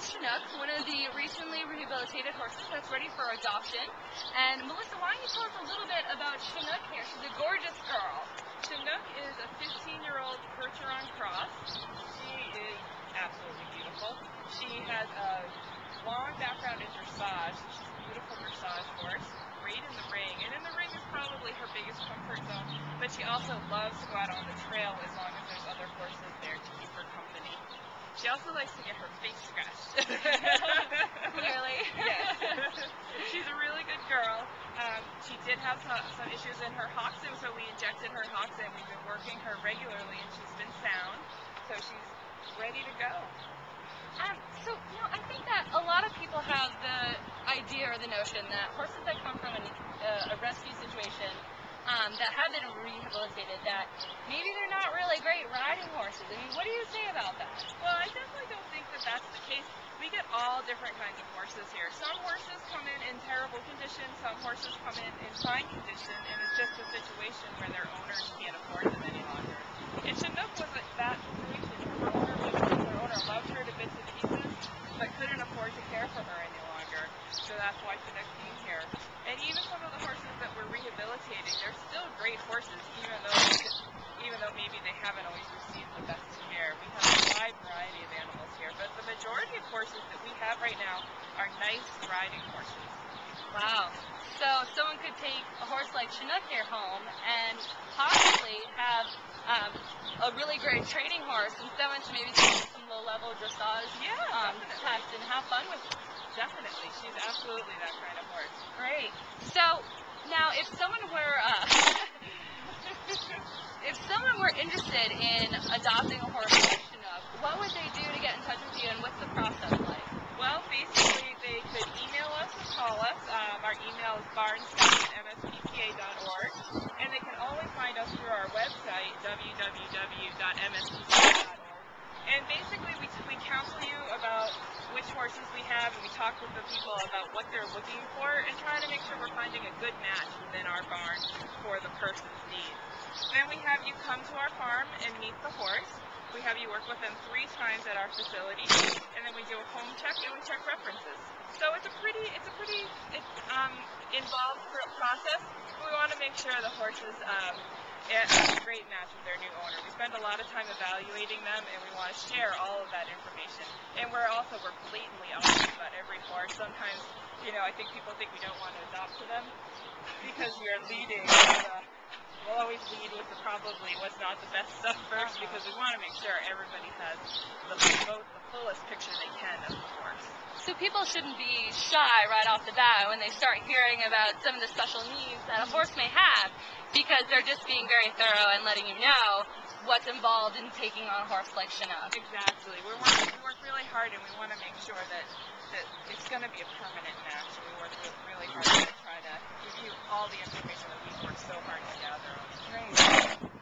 with Chinook, one of the recently rehabilitated horses that's ready for adoption. And Melissa, why don't you tell us a little bit about Chinook here? She's a gorgeous girl. Chinook is a 15-year-old Percheron cross. She is absolutely beautiful. She has a long background in dressage. She's a beautiful dressage horse, great in the ring. And in the ring is probably her biggest comfort zone. But she also loves to go out on the trail as long as there's other horses there to keep her company. She also likes to get her face scratched. Clearly. Yes. She's a really good girl. She did have some issues in her hoxin, so we injected her hoxin. We've been working her regularly, and she's been sound. So she's ready to go. I think that a lot of people have the idea or the notion that horses that come from a rescue situation that have been rehabilitated, that maybe they're not really great riding horses. I mean, what do you say about that? Well, I definitely don't think that that's the case. We get all different kinds of horses here. Some horses come in terrible condition, some horses come in fine condition, and it's just a situation where their owners can't afford them any longer. And Chinook was that situation. Her owner loved her to bits and pieces, but couldn't afford to care for her any longer. So that's why Chinook came here. And even some of the horses that we're rehabilitating, they're still great horses, even though maybe they haven't always received the best care. We have a wide variety of animals here, but the majority of horses that we have right now are nice riding horses. Wow. So someone could take a horse like Chinook here home and possibly have a really great training horse and someone to maybe do some low-level dressage tests and have fun with it. Definitely. She's absolutely that kind of horse. Great. So now if someone were interested in adopting a horse like Chinook, what would they do to get in touch with you, and what's the process like? Well, basically, they could email us or call us. Our email is barnscout@mspca.org, and they can always find us through our website, www.mspca.org. And basically, we counsel you about which horses we have, and we talk with the people about what they're looking for, and try to make sure we're finding a good match within our barn for the person's needs. Then we have you come to our farm and meet the horse. We have you work with them 3 times at our facility, and then we do a home check and we check references. So it's a pretty involved process. We want to make sure the horses have a great match with their new owner. We spend a lot of time evaluating them, and we want to share all of that information. And we're blatantly honest about every horse. Sometimes, I think people think we don't want to adopt to them because we are leading. We'll always lead with probably what's not the best stuff first, because we want to make sure everybody has the fullest picture they can of the horse. So people shouldn't be shy right off the bat when they start hearing about some of the special needs that a horse may have, because they're just being very thorough and letting you know what's involved in taking on a horse like Chinook. Exactly. We work really hard, and we want to make sure that it's going to be a permanent match. We work really hard to try to give you all the information that we've worked so hard to gather on. Great.